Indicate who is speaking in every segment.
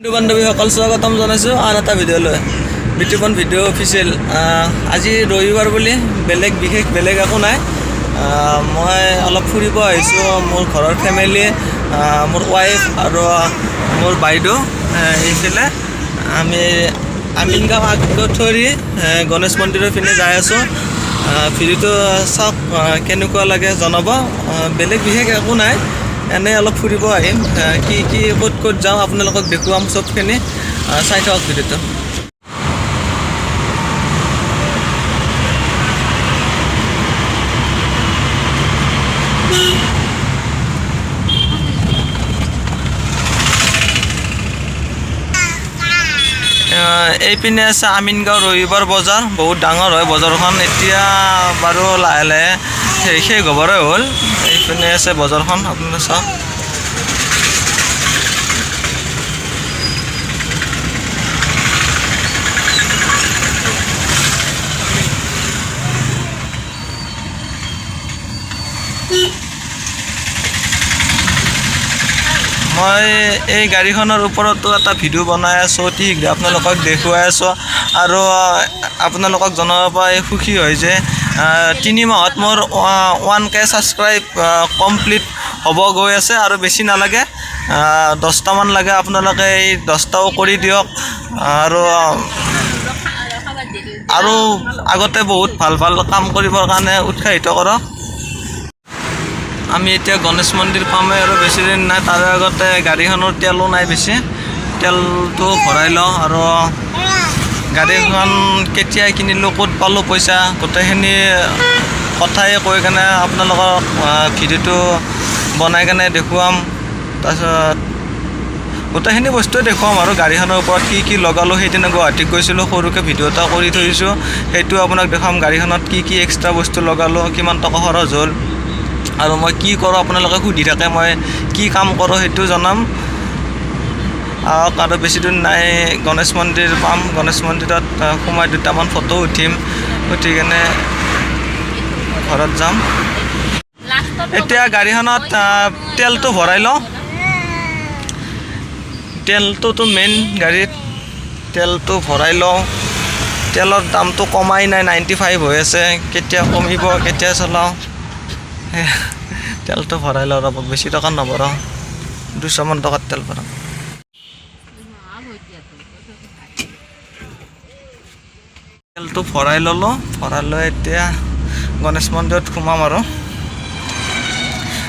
Speaker 1: বন্ধু বান্ধৱী সকল স্বাগতম জনাইছোঁ আন এটা ভিডিঅ'লৈ বিতুপন ভিডিঅ' অফিচিয়েল। আজি ৰবিবাৰ বুলি বিশেষ বেলেগ একো নাই। মই অলপ ফুৰিব আহিছোঁ। মোৰ ঘৰৰ ফেমিলি, মোৰ ৱাইফ আৰু মোৰ বাইদেউ এইফালে আমি আমিনগাঁও আগথৰি গণেশ মন্দিৰৰ পিনে যাই আছোঁ। ভিডিঅ'টো চাওক, কেনেকুৱা লাগে জনাব। বেলেগ বিশেষ একো নাই, এনেই অলপ ফুৰিব আহিম। কি ক'ত যাওঁ আপোনালোকক দেখুৱাম চবখিনি। চাই থাকক ভিডিঅ'টো। এইপিনে আছে আমিনগাঁও ৰবিবাৰ বজাৰ। বহুত ডাঙৰ হয় বজাৰখন। এতিয়া বাৰু লাহে লাহে শেষ হ'বৰে হ'ল। এইপিনে আছে বজাৰখন, আপোনালোকে চাওক। মই এই গাড়ীখনৰ ওপৰতো এটা ভিডিঅ' বনাই আছোঁ, অতি শীঘ্ৰে আপোনালোকক দেখুৱাই আছোঁ। আৰু আপোনালোকক জনাব পাই সুখী হয় যে 3 মাহত মোৰ 1K ছাবস্ক্ৰাইব কমপ্লিট হ'ব গৈ আছে। আৰু বেছি নালাগে, 10টামান লাগে। আপোনালোকে এই 10টাও কৰি দিয়ক। আৰু আগতে বহুত ভাল ভাল কাম কৰিবৰ কাৰণে উৎসাহিত কৰক। আমি এতিয়া গণেশ মন্দিৰ পামেই আৰু বেছি দিন নাই। তাৰে আগতে গাড়ীখনৰ তেলো নাই বেছি, তেলটো ভৰাই লওঁ। আৰু গাড়ীখন কেতিয়া কিনিলোঁ, ক'ত পালোঁ পইচা, গোটেইখিনি কথাই কৈ কেনে আপোনালোকক ভিডিঅ'টো বনাই কেনে দেখুৱাম। তাৰপিছত গোটেইখিনি বস্তুৱে দেখুৱাম। আৰু গাড়ীখনৰ ওপৰত কি লগালোঁ, সেইদিনা গুৱাহাটীত গৈছিলোঁ, সৰুকৈ ভিডিঅ' এটা কৰি থৈছোঁ, সেইটো আপোনাক দেখুৱাম। গাড়ীখনত কি এক্সট্ৰা বস্তু লগালোঁ, কিমান টকা খৰচ হ'ল, আৰু মই কি কৰোঁ আপোনালোকে সুধি থাকে, মই কি কাম কৰোঁ সেইটো জনাম। আৰু বেছি দিন নাই, গণেশ মন্দিৰ পাম। গণেশ মন্দিৰত সোমাই 2টামান ফটো উঠিম, উঠি কেনে ঘৰত যাম। এতিয়া গাড়ীখনত তেলটো ভৰাই লওঁ। তেলটোতো মেইন গাড়ীত, তেলটো ভৰাই লওঁ। তেলৰ দামটো কমাই নাই, 95 হৈ আছে। কেতিয়া কমিব, কেতিয়া চলাওঁ। তেলটো ভৰাই লওঁ, ৰ'ব। বেছি টকা নভৰাওঁ, 200মান টকাত তেল ভৰাওঁ। তেলটো ভৰাই ল'লোঁ। ভৰাই লৈ এতিয়া গণেশ মন্দিৰত সোমাম। আৰু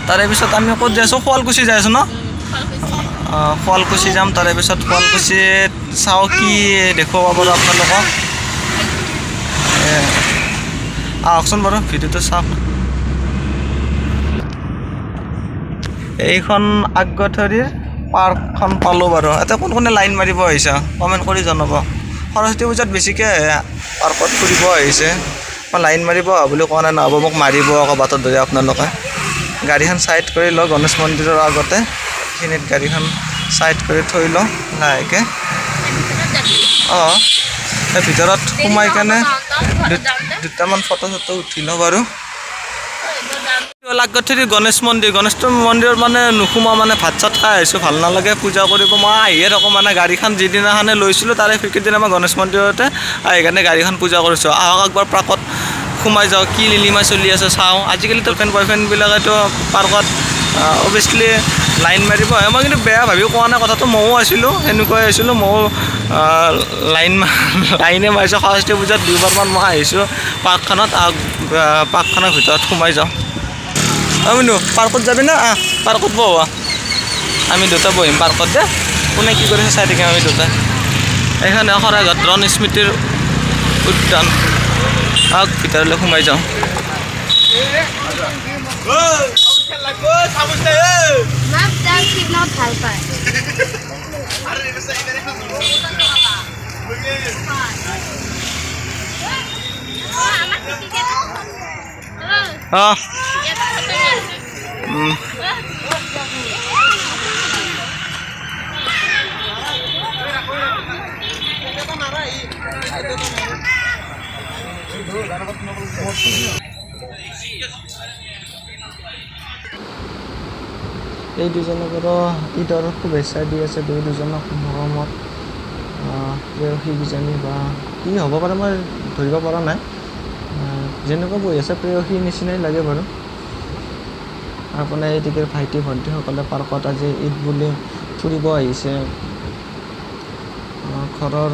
Speaker 1: তাৰে পিছত আমি ক'ত যাই আছোঁ, শুৱালকুছি যাই আছোঁ ন। শুৱালকুছি যাম। তাৰে পিছত শুৱালকুছিত চাওঁ কি দেখুৱাব পাৰোঁ আপোনালোকক। আহকচোন বাৰু, ভিডিঅ'টো চাওক। এইখন আগথৰিৰ পাৰ্কখন পালোঁ বাৰু। এতিয়া কোনে লাইন মাৰিব আহিছে কমেণ্ট কৰি জনাব। সৰস্বতী পূজাত বেছিকৈ পাৰ্কত ফুৰিব আহিছে। মই লাইন মাৰিব বুলি কোৱা নাই, নহ'ব মোক মাৰিব আকৌ বাটত ধৰি আপোনালোকে। গাড়ীখন ছাইড কৰি লওঁ গণেশ মন্দিৰৰ আগতে। এইখিনিত গাড়ীখন ছাইড কৰি থৈ লওঁ লাহেকৈ। এই ভিতৰত সোমাই কেনে 2টামান ফটো উঠি লওঁ বাৰু। লাগথৰি গণেশ মন্দিৰত মানে নোসোমাওঁ, মানে ভাত চাত খাই আহিছোঁ, ভাল নালাগে পূজা কৰিব। মই আহিয়ে থাকোঁ, মানে গাড়ীখন যিদিনাখনে লৈছিলোঁ তাৰে সেইদিনা মই গণেশ মন্দিৰতে আহি কাৰণে গাড়ীখন পূজা কৰিছোঁ। আহক একবাৰ পাৰ্কত সোমাই যাওঁ, কি লীলিমা চলি আছে চাওঁ। আজিকালি গাৰ্লফ্ৰেণ্ড বয়ফ্ৰেণ্ডবিলাকেতো পাৰ্কত অভিয়াছলি লাইন মাৰিব আহে। মই কিন্তু বেয়া ভাবি কোৱা নাই কথাটো, ময়ো আছিলোঁ, সেনেকুৱাই আছিলোঁ। ময়ো লাইনে মাৰিছোঁ। সৰস্বতী পূজাত 2বাৰমান মই আহিছোঁ পাৰ্কখনত। পাৰ্কখনৰ ভিতৰত সোমাই যাওঁ। আমিনো পাৰ্কত যাবি না? পাৰ্কত বহোঁ, আমি দুটা বহিম পাৰ্কত দে। কোনে কি কৰিছে চাই থাকিম আমি দুটা। এইখন শৰাইঘাট ৰণ স্মৃতিৰ উদ্যান। ভিতৰলৈ সোমাই যাওঁ। এই দুজনক আৰু ঈদৰ শুভেচ্ছা দি আছে দুজনক মৰমত প্ৰেয়সী কিজানি বা কি হ'ব পাৰে মই ধৰিব পৰা নাই যেনেকুৱা বহি আছে প্ৰেয়সী নিচিনাই লাগে বাৰু আপোনাৰ এদিকে ভাইটি ভণ্টিসকলে পাৰ্কত আজি ঈদ বুলি ফুৰিব আহিছে ঘৰৰ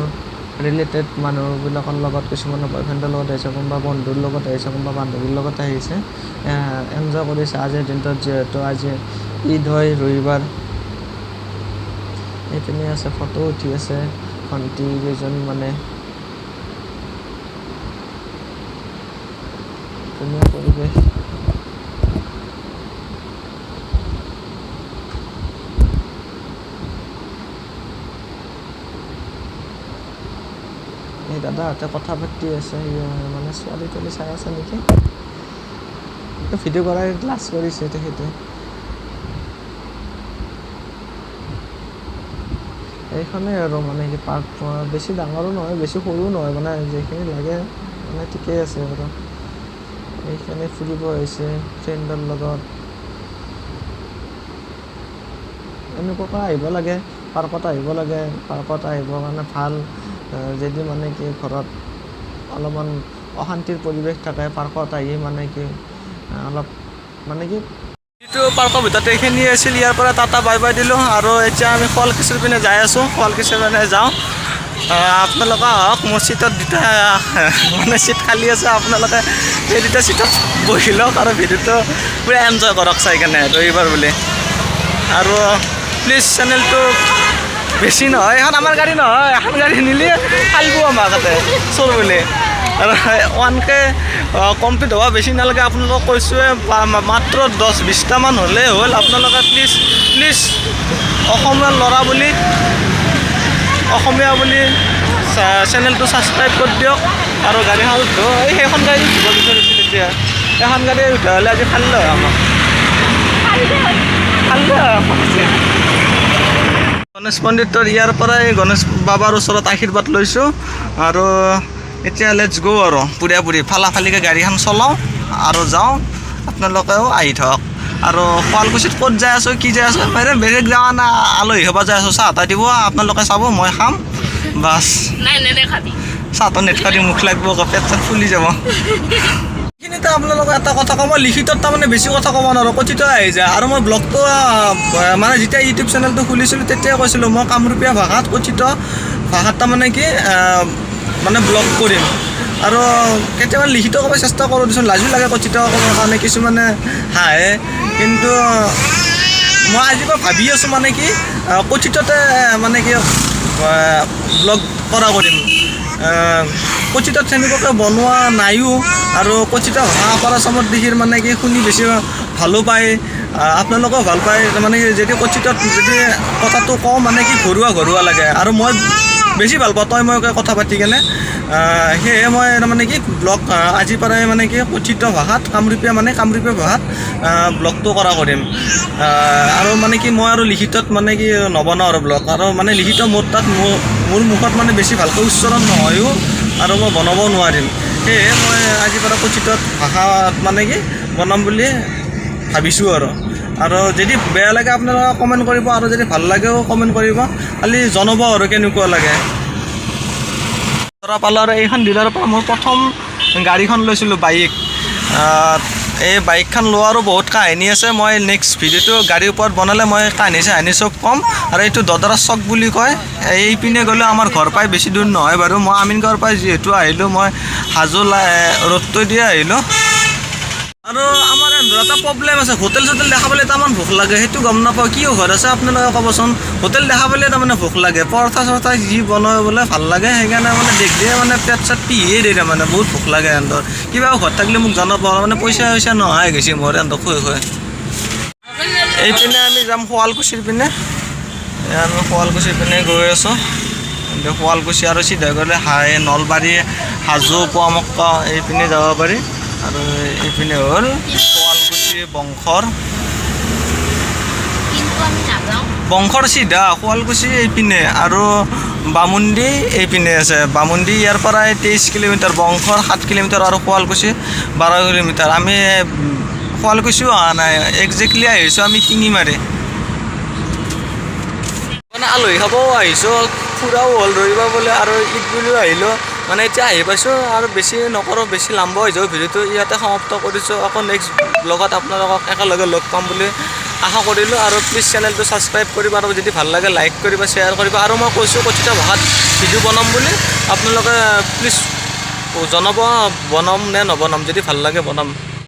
Speaker 1: ৰিলেটেড মানুহবিলাকৰ লগত কিছুমানৰ বয়ফ্ৰেণ্ডৰ লগত আহিছে কোনোবা বন্ধুৰ লগত আহিছে কোনোবা বান্ধৱীৰ লগত আহিছে এনজয় কৰিছে আজিৰ দিনটোত যিহেতু আজি ঈদ হয় ৰবিবাৰ এইপিনে আছে ফটো উঠি আছে ভণ্টি কেইজনী মানে ধুনীয়া পৰিৱেশ এই দাদাহঁতে কথা পাতি আছে মানে ছোৱালী তোৱালী চাই আছে নেকি ভিডিঅ' কৰাই ক্লাছ কৰিছে তেখেতে এইখনেই আৰু মানে কি পাৰ্ক বেছি ডাঙৰো নহয় বেছি সৰুও নহয় মানে যিখিনি লাগে মানে ঠিকেই আছে আৰু এইখানে ফুৰিব আহিছে ফ্ৰেণ্ডৰ লগত এনেকুৱাকৈ আহিব লাগে পাৰ্কত আহিব লাগে পাৰ্কত আহিবৰ কাৰণে ভাল যদি মানে কি ঘৰত অলপমান অশান্তিৰ পৰিৱেশ থাকে পাৰ্কত আহি মানে কি অলপ মানে কি এইটো পাৰ্কৰ ভিতৰত এইখিনি আছিল ইয়াৰ পৰা টাটা বাই বাই দিলোঁ আৰু এতিয়া আমি শুৱালকুছিৰ পিনে যাই আছোঁ শুৱালকুছিৰ পিনে যাওঁ আপোনালোকে আহক মোৰ চিটত দুটা মানে চিট খালী আছে আপোনালোকে সেই দুটা চিটত বহি লওক আৰু ভিডিঅ'টো পুৰা এনজয় কৰক চাই কেনে ৰবিবাৰ বুলি আৰু প্লিজ চেনেলটো বেছি নহয় এখন আমাৰ গাড়ী নহয় এখন গাড়ী নিলে ফালিব আমাক তাতে চোৰ বুলি আৰু 1K কমপ্লিট হোৱা বেছি নালাগে আপোনালোকক কৈছোঁৱে মাত্ৰ 10-20টামান হ'লেই হ'ল আপোনালোকে প্লিজ অসমীয়া ল'ৰা বুলি অসমীয়া বুলি চেনেলটো ছাবস্ক্ৰাইব কৰি দিয়ক আৰু গাড়ীখন সেইখন গাড়ী উঠিব বিচাৰিছিল এতিয়া এখন গাড়ী উঠা হ'লে আজি ফালিলে হয় আমাক গণেশ পণ্ডিতৰ ইয়াৰ পৰাই গণেশ বাবাৰ ওচৰত আশীৰ্বাদ লৈছোঁ আৰু এতিয়া লেটছ গ' আৰু পুৰি ফালাফালিকৈ গাড়ীখন চলাওঁ আৰু যাওঁ আপোনালোকেও আহি থাকক আৰু শুৱালকুছিত ক'ত যাই আছোঁ কি যাই আছোঁ বেলেগ যাৱা না আলহী হ'ব যাই আছোঁ চাহ তাহ দিব আপোনালোকে চাব মই খাম বাছ চাহটো নেটকা দি মুখ লাগিব পেট চেট ফুলি যাব এইখিনিতে আপোনালোকক এটা কথা ক'ম মই লিখিতত তাৰমানে বেছি কথা ক'ব নোৱাৰোঁ কথিত আহি যায় আৰু মই ব্লগটো মানে যেতিয়া ইউটিউব চেনেলটো খুলিছিলোঁ তেতিয়াই কৈছিলোঁ মই কামৰূপীয়া ভাষাত কথিত ভাষাত তাৰমানে কি মানে ব্লগ কৰিম আৰু কেতিয়াবা লিখিত ক'ব চেষ্টা কৰোঁ দেচোন লাজো লাগে কথিত ক'বৰ কাৰণে কিছুমানে হাঁহে কিন্তু মই আজিৰ পৰা ভাবি আছোঁ মানে কি কথিততে মানে কি ব্লগ কৰা কৰিম কথিতত তেনেকুৱাকৈ বনোৱা নাইও আৰু কথিত ভাষা আপাৰ আচামত দেখিৰ মানে কি শুনি বেছি ভালো পায় আপোনালোকেও ভাল পায় মানে যদি কথিতত যদি কথাটো কওঁ মানে কি ঘৰুৱা লাগে আৰু মই বেছি ভাল পাওঁ মই কথা পাতি কেনে সেয়ে মই তাৰমানে কি ব্লগ আজিৰ পৰাই মানে কি কথিত ভাষাত কামৰূপীয়া ভাষাত ব্লগটো কৰা কৰিম আৰু মানে কি মই আৰু লিখিতত মানে কি নবনাওঁ আৰু ব্লগ আৰু মানে লিখিত মোৰ তাত মোৰ মুখত মানে বেছি ভালকৈ উচ্চাৰণ নহয়ো আৰু মই বনাব নোৱাৰিম সেয়ে মই আজিৰ পৰা কথিতত ভাষাত মানে কি বনাম বুলি ভাবিছোঁ আৰু যদি বেয়া লাগে আপোনালোকে কমেণ্ট কৰিব আৰু যদি ভাল লাগেও কমেণ্ট কৰিব খালি জনাব আৰু কেনেকুৱা লাগে পালৰ এইখন ডিলাৰৰ পৰা মই প্ৰথম গাড়ীখন লৈছিলোঁ বাইক এই বাইকখন লোৱাৰো বহুত কাহিনী আছে মই নেক্সট ভিডিঅ'টো গাড়ীৰ ওপৰত বনালে মই কাহিনী চব ক'ম আৰু এইটো দদৰা চক বুলি কয় এইপিনে গ'লে আমাৰ ঘৰ পৰাই বেছি দূৰ নহয় বাৰু মই আমিনগাঁৱৰ পৰাই যিহেতু আহিলোঁ মই হাজো ৰোডটো দিয়ে আহিলোঁ আৰু আমাৰ এটা প্ৰব্লেম আছে হোটেল চোটেল দেখা পালে তাৰমান ভোক লাগে সেইটো গম নাপাওঁ কি ঘৰ আছে আপোনালোকে ক'বচোন হোটেল দেখা পালে তাৰমানে ভোক লাগে পৰঠা চৰঠা যি বনাই বোলে ভাল লাগে সেইকাৰণে মানে দেখিলে মানে পেট চেট পিহিয়ে দিয়ে তাৰমানে বহুত ভোক লাগে সিহঁতৰ কিবা ঘৰত থাকিলে মোক জনাব মানে পইচা নোহাই গৈছে মোৰ সিহঁতক খুৱাই এইপিনে আমি যাম শুৱালকুছিৰ পিনে আমি শুৱালকুছিৰ পিনে গৈ আছোঁ শুৱালকুছি আৰু চিধা গ'লে নলবাৰী হাজো পুৱামক্কা এইপিনে যাব পাৰি আৰু এইপিনে হ'ল শুৱালকুছি বংশৰ চিধা শুৱালকুছি এইপিনে আৰু বামুণ্ডি এইপিনে আছে বামুণ্ডি ইয়াৰ পৰাই 23 কিলোমিটাৰ বংশৰ 7 কিলোমিটাৰ আৰু শুৱালকুছি 12 কিলোমিটাৰ আমি শুৱালকুছিও অহা নাই একজেক্টলি আহিছোঁ আমি শিঙিমাৰি মানে আলহী খাবও আহিছোঁ, ফুৰাও হ'ল ৰবিবাৰ বোলে আৰু ঈদ বুলিও আহিলোঁ। মানে এতিয়া আহি পাইছোঁ আৰু বেছি নকৰোঁ, বেছি লাম্ব হৈ যাব ভিডিঅ'টো ইয়াতে সমাপ্ত কৰিছোঁ। আকৌ নেক্সট ব্লগত আপোনালোকক একেলগে লগ পাম বুলি আশা কৰিলোঁ। আৰু প্লিজ চেনেলটো ছাবস্ক্ৰাইব কৰিবা আৰু যদি ভাল লাগে লাইক কৰিবা, শ্বেয়াৰ কৰিবা। আৰু মই কৈছোঁ কথিত ভাষাত ভিডিঅ' বনাম বুলি, আপোনালোকে প্লিজ জনাব বনাম নে নবনাম, যদি ভাল লাগে বনাম।